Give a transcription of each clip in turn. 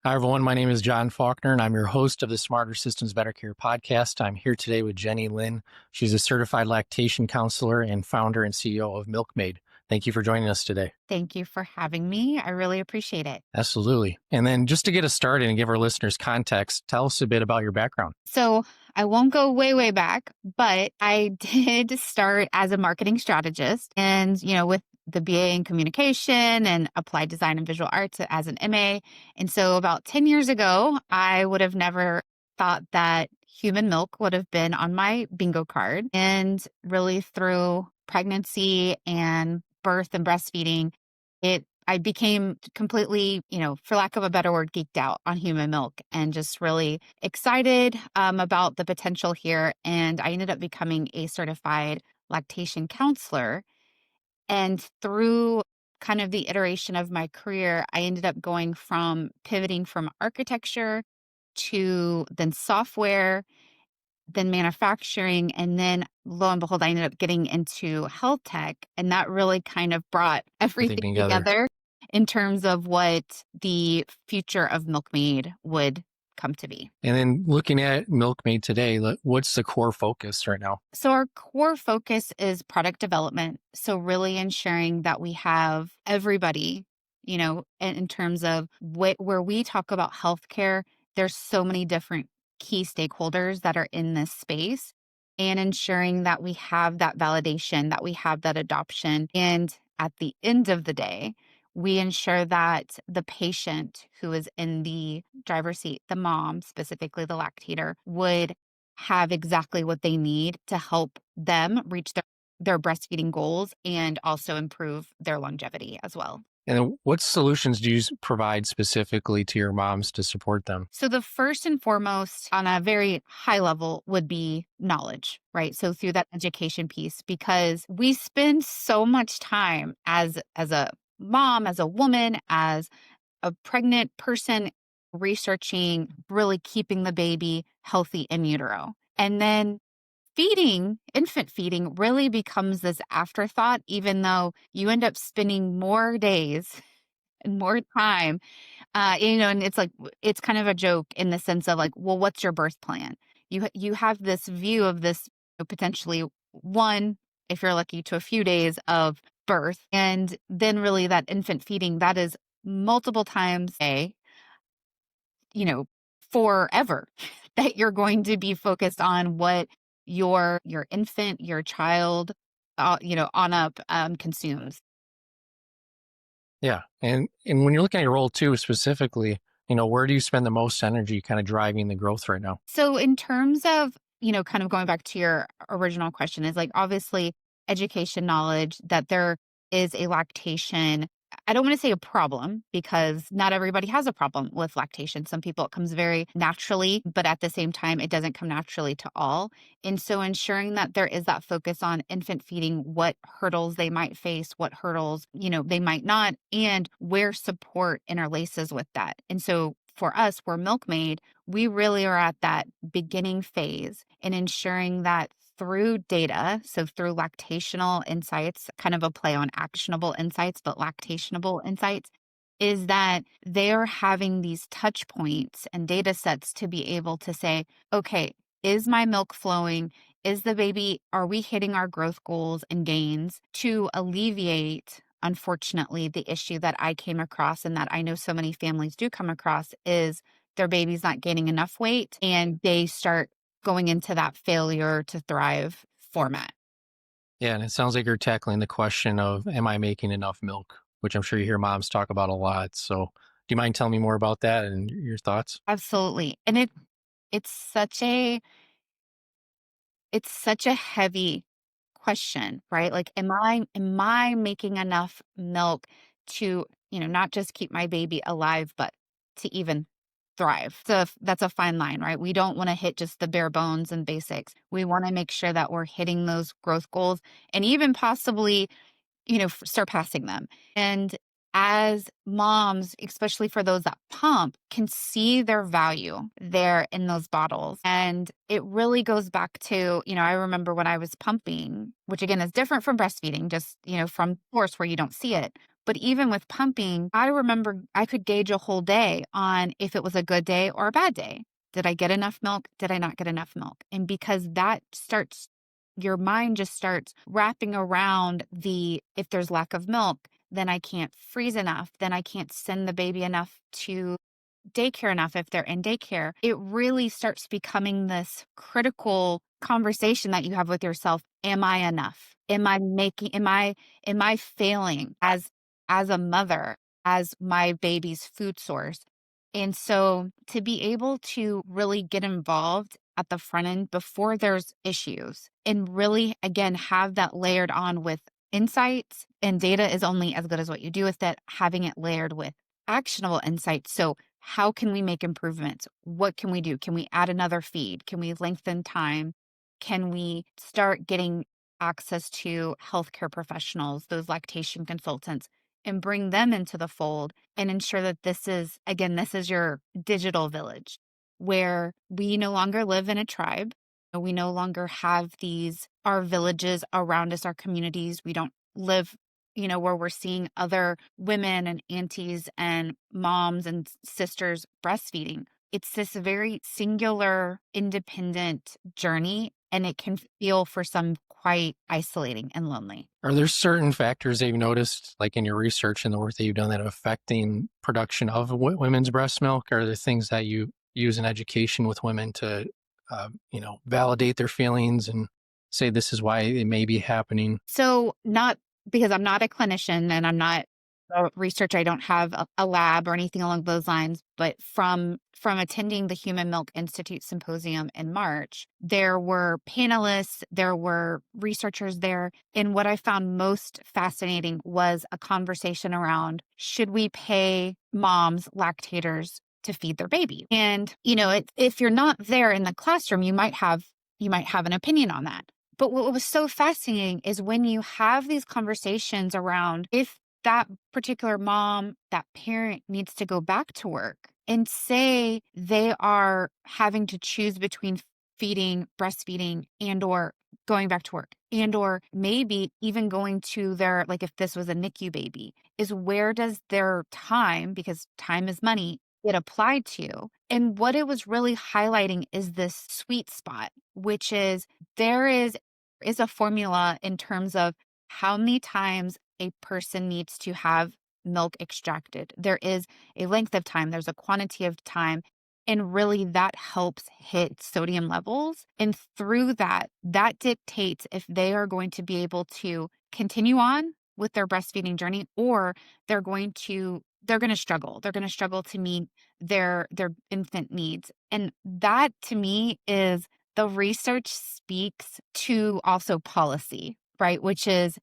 Hi, everyone. My name is John Faulkner, and I'm your host of the Smarter Systems Better Care podcast. I'm here today with Jenny Lynn. She's a certified lactation counselor and founder and CEO of milkmade. Thank you for joining us today. Thank you for having me. I really appreciate it. Absolutely. And then just to get us started and give our listeners context, tell us a bit about your background. So I won't go way back, but I did start as a marketing strategist and, with the BA in communication and applied design and visual arts as an MA. And so about 10 years ago, I would have never thought that human milk would have been on my bingo card. And really through pregnancy and birth and breastfeeding, I became completely, for lack of a better word, geeked out on human milk and just really excited about the potential here. And I ended up becoming a certified lactation counselor. And through kind of the iteration of my career, I ended up pivoting from architecture to then software, then manufacturing, and then lo and behold, I ended up getting into health tech. And that really kind of brought everything together in terms of what the future of milkmade would come to be. And then looking at milkmade today, what's the core focus right now? So our core focus is product development. So really ensuring that we have everybody, in terms of where we talk about healthcare, there's so many different key stakeholders that are in this space, and ensuring that we have that validation, that we have that adoption. And at the end of the day, we ensure that the patient who is in the driver's seat, the mom, specifically the lactator, would have exactly what they need to help them reach their breastfeeding goals and also improve their longevity as well. And what solutions do you provide specifically to your moms to support them? So the first and foremost on a very high level would be knowledge, right? So through that education piece, because we spend so much time as a mom, as a woman, as a pregnant person researching, really keeping the baby healthy in utero. And then infant feeding really becomes this afterthought, even though you end up spending more days and more time, and it's kind of a joke in the sense of like, well, what's your birth plan? You have this view of this potentially one, if you're lucky, to a few days of birth. And then really that infant feeding, that is multiple times a, forever that you're going to be focused on what your infant, your child, on up consumes. Yeah. And when you're looking at your role too, specifically, where do you spend the most energy kind of driving the growth right now? So in terms of, kind of going back to your original question, is like obviously education, knowledge that there is a lactation. I don't want to say a problem because not everybody has a problem with lactation. Some people it comes very naturally, but at the same time, it doesn't come naturally to all. And so ensuring that there is that focus on infant feeding, what hurdles they might face, what hurdles, they might not, and where support interlaces with that. And so for us, we're milkmade, we really are at that beginning phase in ensuring that through data, so through lactational insights, kind of a play on actionable insights, but lactationable insights, is that they're having these touch points and data sets to be able to say, okay, is my milk flowing? Are we hitting our growth goals and gains to alleviate, unfortunately, the issue that I came across and that I know so many families do come across is their baby's not gaining enough weight and they start going into that failure to thrive format. Yeah. And it sounds like you're tackling the question of, am I making enough milk? Which I'm sure you hear moms talk about a lot. So do you mind telling me more about that and your thoughts? Absolutely. And it's such a heavy question, right? Like, am I making enough milk to, not just keep my baby alive, but to even thrive? So that's a fine line, right? We don't want to hit just the bare bones and basics. We want to make sure that we're hitting those growth goals and even possibly, surpassing them. And as moms, especially for those that pump, can see their value there in those bottles. And it really goes back to, I remember when I was pumping, which again is different from breastfeeding, just, from force where you don't see it. But even with pumping, I remember I could gauge a whole day on if it was a good day or a bad day. Did I get enough milk? Did I not get enough milk? And because that starts, your mind just starts wrapping around if there's lack of milk, then I can't freeze enough, then I can't send the baby enough to daycare enough if they're in daycare. It really starts becoming this critical conversation that you have with yourself. Am I enough? Am I failing as a mother, as my baby's food source? And so to be able to really get involved at the front end before there's issues and really, again, have that layered on with insights, and data is only as good as what you do with it, having it layered with actionable insights. So how can we make improvements? What can we do? Can we add another feed? Can we lengthen time? Can we start getting access to healthcare professionals, those lactation consultants, and bring them into the fold and ensure that this is your digital village where we no longer live in a tribe. We no longer have our villages around us, our communities. We don't live, where we're seeing other women and aunties and moms and sisters breastfeeding. It's this very singular, independent journey, and it can feel for some quite isolating and lonely. Are there certain factors that you've noticed, like in your research and the work that you've done, that are affecting production of women's breast milk? Are there things that you use in education with women to, validate their feelings and say this is why it may be happening? So, not because I'm not a clinician and I'm not a researcher, I don't have a lab or anything along those lines, but from attending the Human Milk Institute Symposium in March, there were panelists, there were researchers there, and what I found most fascinating was a conversation around, should we pay moms, lactators, to feed their baby? And, if you're not there in the classroom, you might have an opinion on that. But what was so fascinating is when you have these conversations around, if that particular mom, that parent needs to go back to work, and say they are having to choose between breastfeeding, and or going back to work, and or maybe even going to like if this was a NICU baby, is where does their time, because time is money, get applied to? And what it was really highlighting is this sweet spot, which is there is a formula in terms of how many times a person needs to have milk extracted. There is a length of time, there's a quantity of time, and really that helps hit sodium levels. And through that dictates if they are going to be able to continue on with their breastfeeding journey, or they're going to struggle. They're going to struggle to meet their infant needs. And that, to me, is the research speaks to also policy, right? Which is,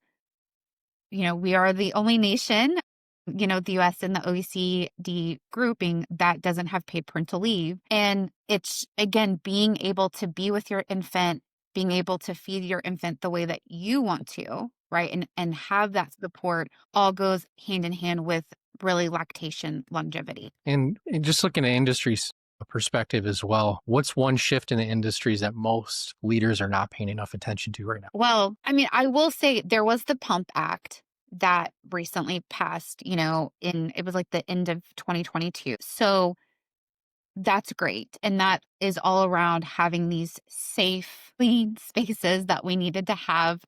we are the only nation, the US and the OECD grouping that doesn't have paid parental leave. And it's, again, being able to be with your infant, being able to feed your infant the way that you want to, right? And have that support all goes hand in hand with really lactation longevity. And just looking at industry's perspective as well, what's one shift in the industries that most leaders are not paying enough attention to right now? Well, I mean, I will say there was the Pump Act that recently passed, it was like the end of 2022. So that's great. And that is all around having these safe, clean spaces that we needed to have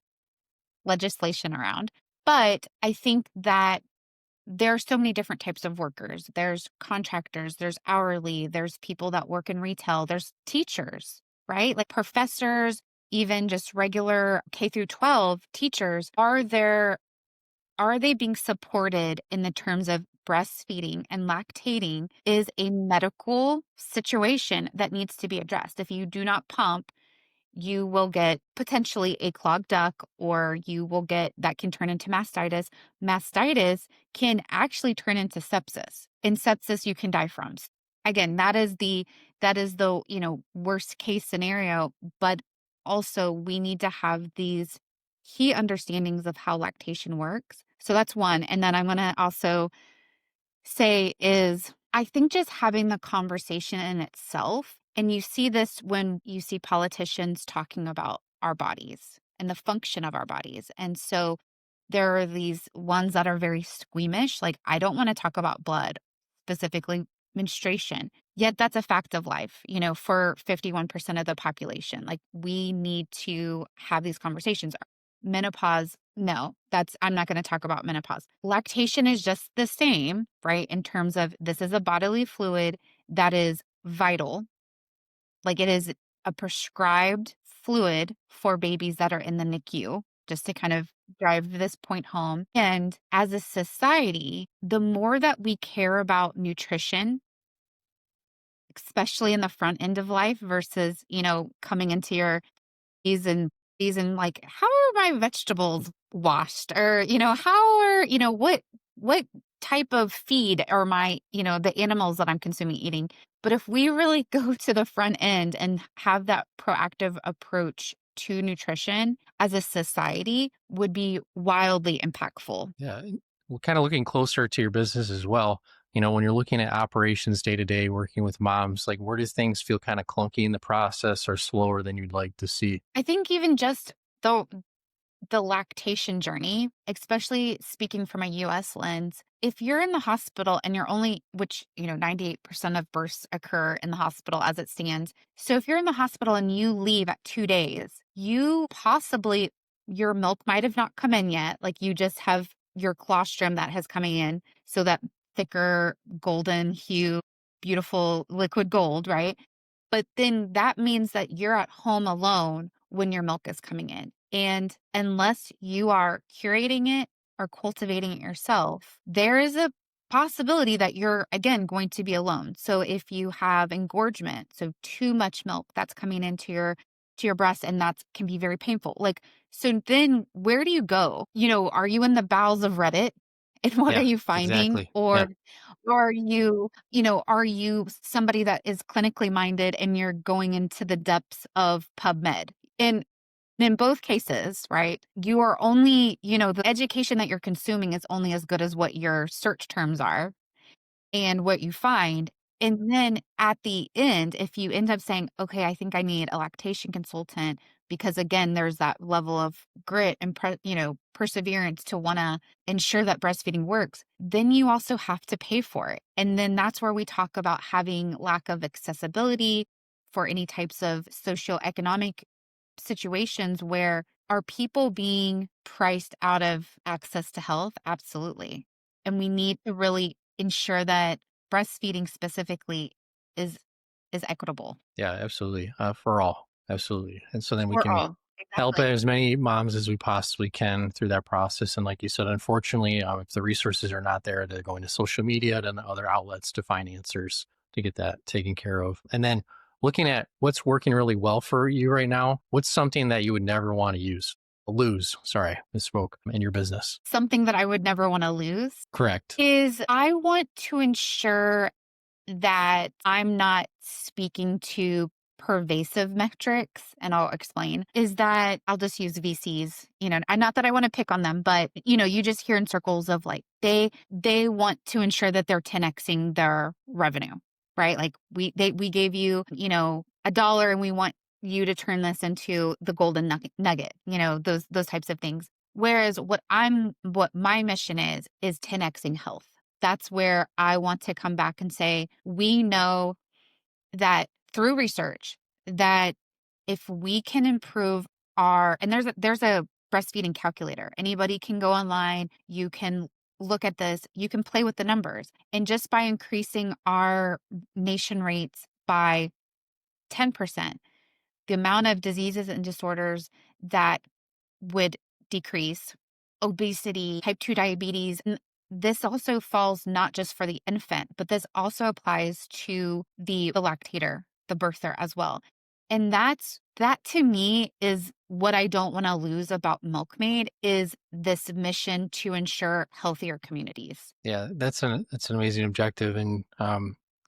legislation around. But I think that there are so many different types of workers. There's contractors, there's hourly, there's people that work in retail, there's teachers, right? Like professors, even just regular K through 12 teachers. Are they being supported in the terms of breastfeeding and lactating is a medical situation that needs to be addressed? If you do not pump, you will get potentially a clogged duct, or that can turn into mastitis. Mastitis can actually turn into sepsis, and sepsis you can die from. Again, that is the worst case scenario, but also we need to have these key understandings of how lactation works. So that's one. And then I'm going to also say is, I think just having the conversation in itself, and you see this when you see politicians talking about our bodies and the function of our bodies. And so There are these ones that are very squeamish. Like, I don't want to talk about blood, specifically menstruation. Yet that's a fact of life, for 51% of the population. Like, we need to have these conversations. Menopause, no, I'm not going to talk about menopause. Lactation is just the same, right? In terms of this is a bodily fluid that is vital. Like, it is a prescribed fluid for babies that are in the NICU, just to kind of drive this point home. And as a society, the more that we care about nutrition, especially in the front end of life versus, coming into your season, like, how are my vegetables washed? Or, how are, what type of feed are my, the animals that I'm consuming eating? But if we really go to the front end and have that proactive approach to nutrition as a society would be wildly impactful. Yeah. Well, kind of looking closer to your business as well. When you're looking at operations day to day, working with moms, like where do things feel kind of clunky in the process or slower than you'd like to see? I think even just the lactation journey, especially speaking from a US lens, if you're in the hospital and you're only, which, 98% of births occur in the hospital as it stands. So if you're in the hospital and you leave at 2 days, your milk might have not come in yet. Like, you just have your colostrum that has coming in. So that thicker golden hue, beautiful liquid gold, right? But then that means that you're at home alone when your milk is coming in. And unless you are curating it or cultivating it yourself, there is a possibility that you're, again, going to be alone. So if you have engorgement, so too much milk that's coming into your breast, and that can be very painful. Like, so then where do you go? Are you in the bowels of Reddit? And what are Yeah, you finding? exactly. Or Yeah. are you somebody that is clinically minded and you're going into the depths of PubMed? And in both cases, right, you are only, the education that you're consuming is only as good as what your search terms are and what you find. And then at the end, if you end up saying, okay, I think I need a lactation consultant, because again, there's that level of grit and, perseverance to want to ensure that breastfeeding works, then you also have to pay for it. And then that's where we talk about having lack of accessibility for any types of socioeconomic situations where are people being priced out of access to health? Absolutely. And we need to really ensure that breastfeeding specifically is is equitable Yeah, absolutely. For all. Absolutely. And so then we for can all. help Exactly. as many moms as we possibly can through that process. And like you said, unfortunately, if the resources are not there, they're going to social media and other outlets to find answers to get that taken care of. And then looking at what's working really well for you right now, what's something that you would never want to lose, sorry, misspoke, in your business? Something that I would never want to lose Correct. is I want to ensure that I'm not speaking to pervasive metrics, and I'll explain, is that I'll just use VCs, and not that I want to pick on them, but you just hear in circles of like they want to ensure that they're 10xing their revenue, right? Like we gave you, $1 and we want you to turn this into the golden nugget, those types of things. Whereas what my mission is 10xing health. That's where I want to come back and say, we know that through research that if we can improve and there's a breastfeeding calculator. Anybody can go online, you can look at this, you can play with the numbers. And just by increasing our nation rates by 10%, the amount of diseases and disorders that would decrease, obesity, type 2 diabetes. And this also falls not just for the infant, but this also applies to the lactator, the birther as well. And that to me is what I don't want to lose about Milkmaid is this mission to ensure healthier communities. Yeah, that's an amazing objective, and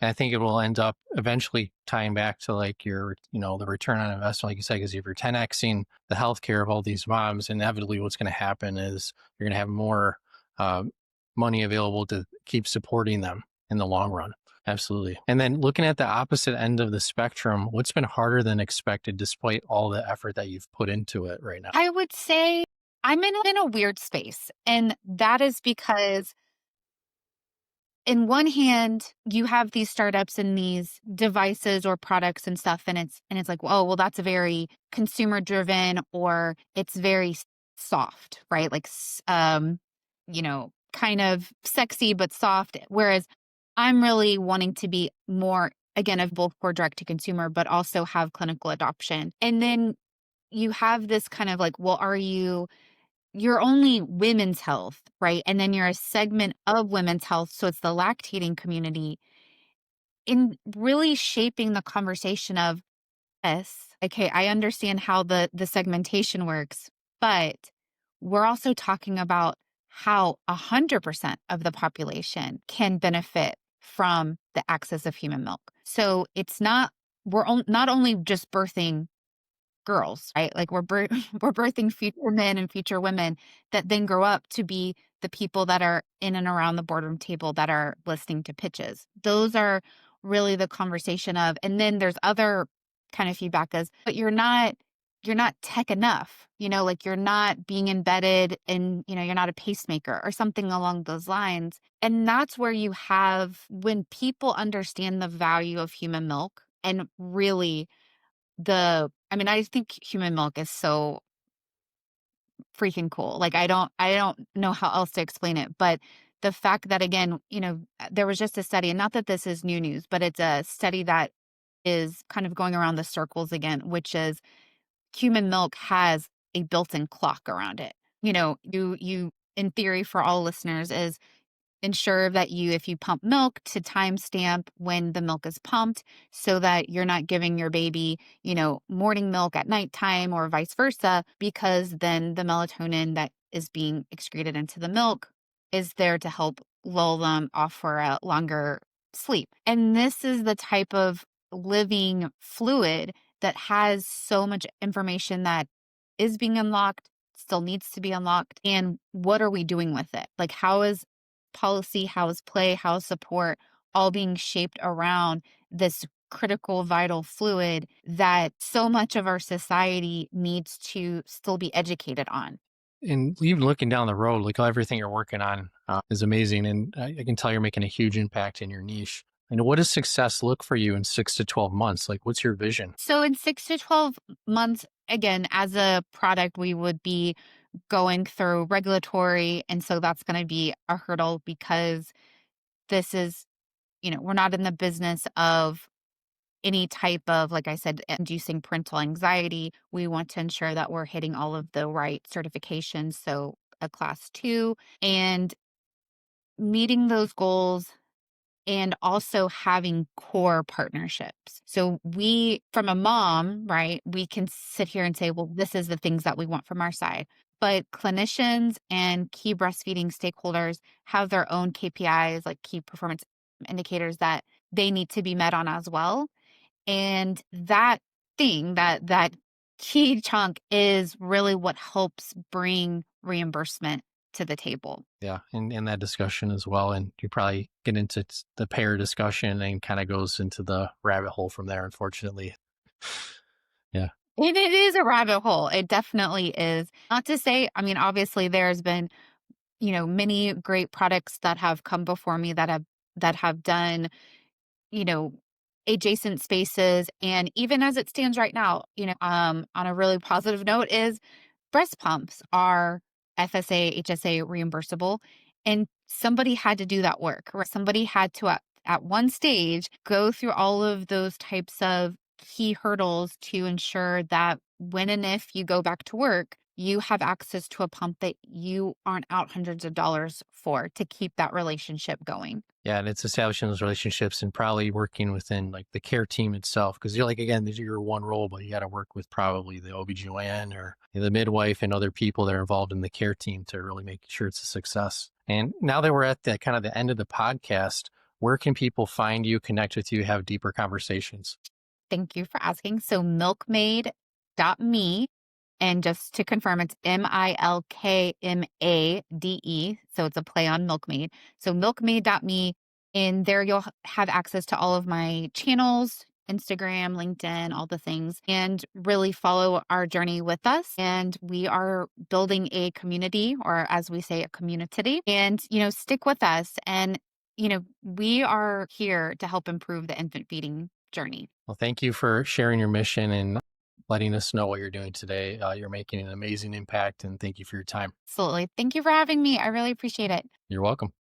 I think it will end up eventually tying back to like your, the return on investment, like you said, because if you're 10xing the healthcare of all these moms, inevitably what's going to happen is you're going to have more uh, money available to keep supporting them in the long run. Absolutely. And then looking at the opposite end of the spectrum, what's been harder than expected despite all the effort that you've put into it right now? I would say I'm in a weird space. And that is because in one hand, you have these startups and these devices or products and stuff, and it's like, oh, well, that's very consumer driven, or it's very soft, right? Like, kind of sexy but soft. Whereas I'm really wanting to be more, again, of both for direct to consumer, but also have clinical adoption. And then you have this kind of like, well, you're only women's health, right? And then you're a segment of women's health. So it's the lactating community in really shaping the conversation of, yes, okay, I understand how the segmentation works, but we're also talking about how 100% of the population can benefit from the access of human milk. So it's not, not only just birthing girls, right? Like we're birthing future men and future women that then grow up to be the people that are in and around the boardroom table that are listening to pitches. Those are really the conversation of, and then there's other kind of feedback as, but you're not tech enough, like you're not being embedded in, you're not a pacemaker or something along those lines. And that's where you have, when people understand the value of human milk and really I think human milk is so freaking cool. Like I don't know how else to explain it, but the fact that again, there was just a study, and not that this is new news, but it's a study that is kind of going around the circles again, which is human milk has a built-in clock around it. You in theory for all listeners is ensure that if you pump milk, to timestamp when the milk is pumped so that you're not giving your baby, morning milk at nighttime or vice versa, because then the melatonin that is being excreted into the milk is there to help lull them off for a longer sleep. And this is the type of living fluid that has so much information that is being unlocked, still needs to be unlocked. And what are we doing with it? Like, how is policy, how is play, how is support all being shaped around this critical vital fluid that so much of our society needs to still be educated on? And even looking down the road, like everything you're working on is amazing. And I can tell you're making a huge impact in your niche. And what does success look for you in 6 to 12 months? Like, what's your vision? So in 6 to 12 months, again, as a product, we would be going through regulatory. And so that's going to be a hurdle because this is, we're not in the business of any type of, like I said, inducing parental anxiety. We want to ensure that we're hitting all of the right certifications. So a class 2 and meeting those goals and also having core partnerships. So from a mom, right, we can sit here and say, well, this is the things that we want from our side. But clinicians and key breastfeeding stakeholders have their own KPIs, like key performance indicators that they need to be met on as well. And that key chunk is really what helps bring reimbursement to the table. Yeah, and that discussion as well. And you probably get into the payer discussion and kind of goes into the rabbit hole from there, unfortunately. Yeah. And it is a rabbit hole. It definitely is. Not to say, obviously there's been, many great products that have come before me that have done, you know, adjacent spaces. And even as it stands right now, on a really positive note is breast pumps are FSA, HSA reimbursable. And somebody had to do that work, right? Somebody had to, at one stage, go through all of those types of key hurdles to ensure that when and if you go back to work, you have access to a pump that you aren't out hundreds of dollars for to keep that relationship going. Yeah, and it's establishing those relationships and probably working within like the care team itself. Because you're like, again, these are your one role, but you got to work with probably the OBGYN or the midwife and other people that are involved in the care team to really make sure it's a success. And now that we're at the kind of the end of the podcast, where can people find you, connect with you, have deeper conversations? Thank you for asking. So milkmade.me. And just to confirm, it's MILKMADE. So it's a play on milkmaid. So milkmaid.me. And there you'll have access to all of my channels Instagram, LinkedIn, all the things, and really follow our journey with us. And we are building a community, or as we say, a community. And, stick with us. And, we are here to help improve the infant feeding journey. Well, thank you for sharing your mission and letting us know what you're doing today. You're making an amazing impact, and thank you for your time. Absolutely. Thank you for having me. I really appreciate it. You're welcome.